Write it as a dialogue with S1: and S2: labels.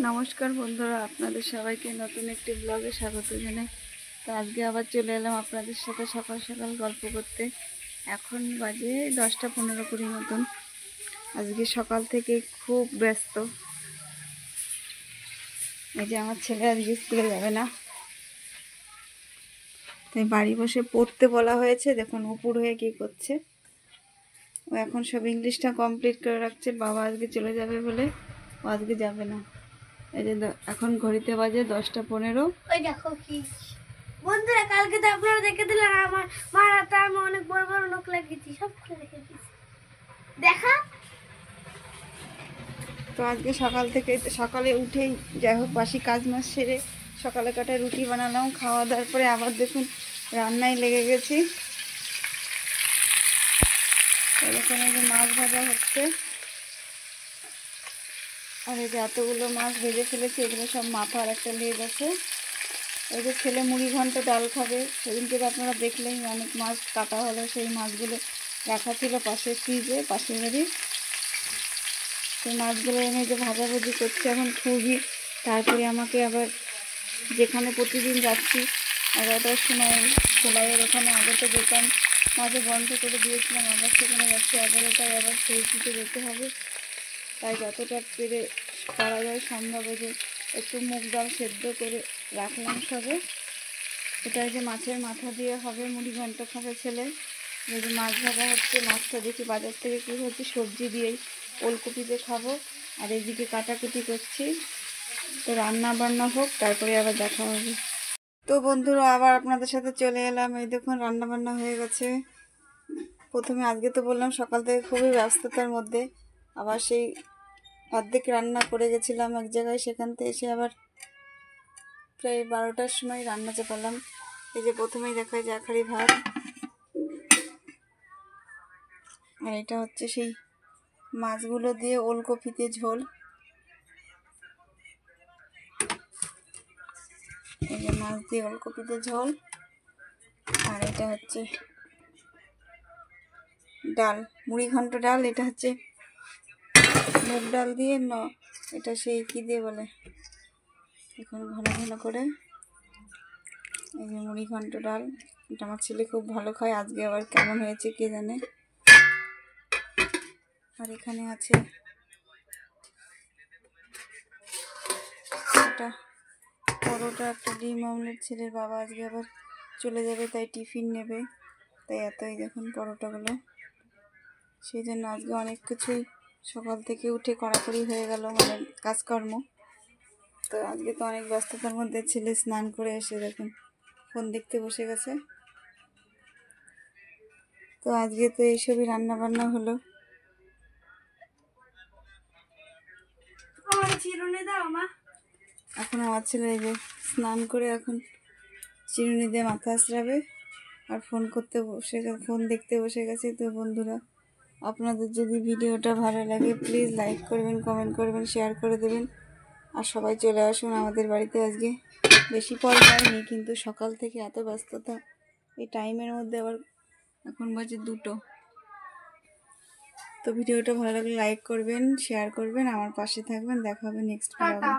S1: নমস্কার বন্ধুরা, আপনাদের সবাইকে নতুন একটি ব্লগে স্বাগত জানাই। তো আজকে আবার চলে এলাম আপনাদের সাথে সকাল সকাল গল্প করতে। এখন বাজে 10টা 15 মতন। আজকে সকাল থেকে খুব ব্যস্ত। এই যে আমার ছেলে আজকে স্কুলে যাবে না, তাই বাড়ি বসে পড়তে বলা হয়েছে। দেখুন উপর হয়ে কী করছে। ও এখন সব ইংলিশটা কমপ্লিট করে রাখছে। বাবা আজকে চলে যাবে বলে ও আজকে যাবে না। এই যে এখন ঘড়িতে বাজে 10টা 15।
S2: ওই দেখো কি বন্ধুরা, কালকে তো আপনারা দেখে দিলেন আমার মার হাতে আমি অনেক বড় বড় নখ লাগিয়েছি, সব খুলে রেখে দিয়েছি। দেখা
S1: তো আজকে সকাল থেকে সকালে উঠেই যাই হোক বাসি কাজ মাছ সেরে সকালে কাটা রুটি বানালাম। খাওয়া দাওয়ার পরে আবার দেখুন রান্নায় লেগে গেছি। এরকম এই যে মাছ ভাজা হচ্ছে, আর এই যে এতগুলো মাছ ভেজে ফেলেছি, এগুলো সব মাথা আর একটা লেজ আছে। এই যে ছেলে মুড়ি ঘন্ট ডাল খাবে, সেদিনকে তো আপনারা দেখলেন অনেক মাছ কাটা হলো। সেই মাছগুলো রাখা ছিল পাশে ফ্রিজে, পাশের বাড়ি। সেই মাছগুলো এনে যে ভাজাভুজি করছে এখন খুবই। তারপরে আমাকে আবার যেখানে প্রতিদিন যাচ্ছি 11টার সময় সেলাইয়ের ওখানে, আগে তো যেতাম, মাঝে বন্ধ করে দিয়েছিলাম, আবার সেখানে যাচ্ছি 11টায়, আবার সেই দিতে যেতে হবে। তাই যতটা পেরে করা যায় সম্ভব যে একটু মুগ ডাল সেদ্ধ করে রাখলাম সবে। এটা যে মাছের মাথা দিয়ে হবে, মুড়ি ঘন্ট খাবে ছেলে। যদি মাছ ভাজা হচ্ছে, মাছটা দেখি বাজার থেকে কী হচ্ছে, সবজি দিয়েই ওলকপিতে খাবো। আর এদিকে কাটাকুটি করছি। তো রান্না বান্না হোক, তারপরে আবার দেখা হবে। তো বন্ধুরা আবার আপনাদের সাথে চলে এলাম। এই দেখুন রান্না বান্না হয়ে গেছে। প্রথমে আজকে তো বললাম সকাল থেকে খুবই ব্যস্ততার মধ্যে, আবার সেই অর্ধেক রান্না করে গেছিলাম এক জায়গায়, সেখান থেকে এসে আবার প্রায় 12টার সময় রান্না চাপালাম। এই যে প্রথমেই দেখায় যে আখারি ভাত, আর এটা হচ্ছে সেই মাছগুলো দিয়ে ওলকপিতে ঝোল। এই যে মাছ দিয়ে ওলকপিতে ঝোল, আর এটা হচ্ছে ডাল, মুড়ি ঘন্ট ডাল। এটা হচ্ছে মুগ ডাল দিয়ে এটা সেই কী দিয়ে বলে, এখন ঘন ঘন করে। এই যে মুড়ি ঘন্ট ডাল, এটা আমার ছেলে খুব ভালো খায়। আজকে আবার কেমন হয়েছে কে জানে। আর এখানে আছে একটা পরোটা, একটা ডিম অমলেট। ছেলের বাবা আজকে আবার চলে যাবে, তাই টিফিন নেবে, তাই এতই দেখুন পরোটাগুলো। সেই জন্য আজকে অনেক কিছুই সকাল থেকে উঠে কড়াকড়ি হয়ে গেল, মানে কাজকর্ম। তো আজকে তো অনেক ব্যস্ততার মধ্যে ছেলে স্নান করে এসে দেখুন ফোন দেখতে বসে গেছে। তো আজকে তো এইসবই রান্না বান্না হলো।
S2: চিরুনি দাও মা।
S1: এখন আমার ছেলে এই যে স্নান করে এখন চিরুনি দিয়ে মাথা আঁচড়াবে, আর ফোন দেখতে বসে গেছে। তো বন্ধুরা আপনাদের যদি ভিডিওটা ভালো লাগে প্লিজ লাইক করবেন, কমেন্ট করবেন, শেয়ার করে দেবেন। আর সবাই চলে আসুন আমাদের বাড়িতে। আজকে বেশি পর হয়নি, কিন্তু সকাল থেকে এত ব্যস্ততা, এই টাইমের মধ্যে আবার এখন বাজে 2টো। তো ভিডিওটা ভালো লাগলে লাইক করবেন, শেয়ার করবেন, আমার পাশে থাকবেন। দেখা হবে নেক্সট ব্লগে।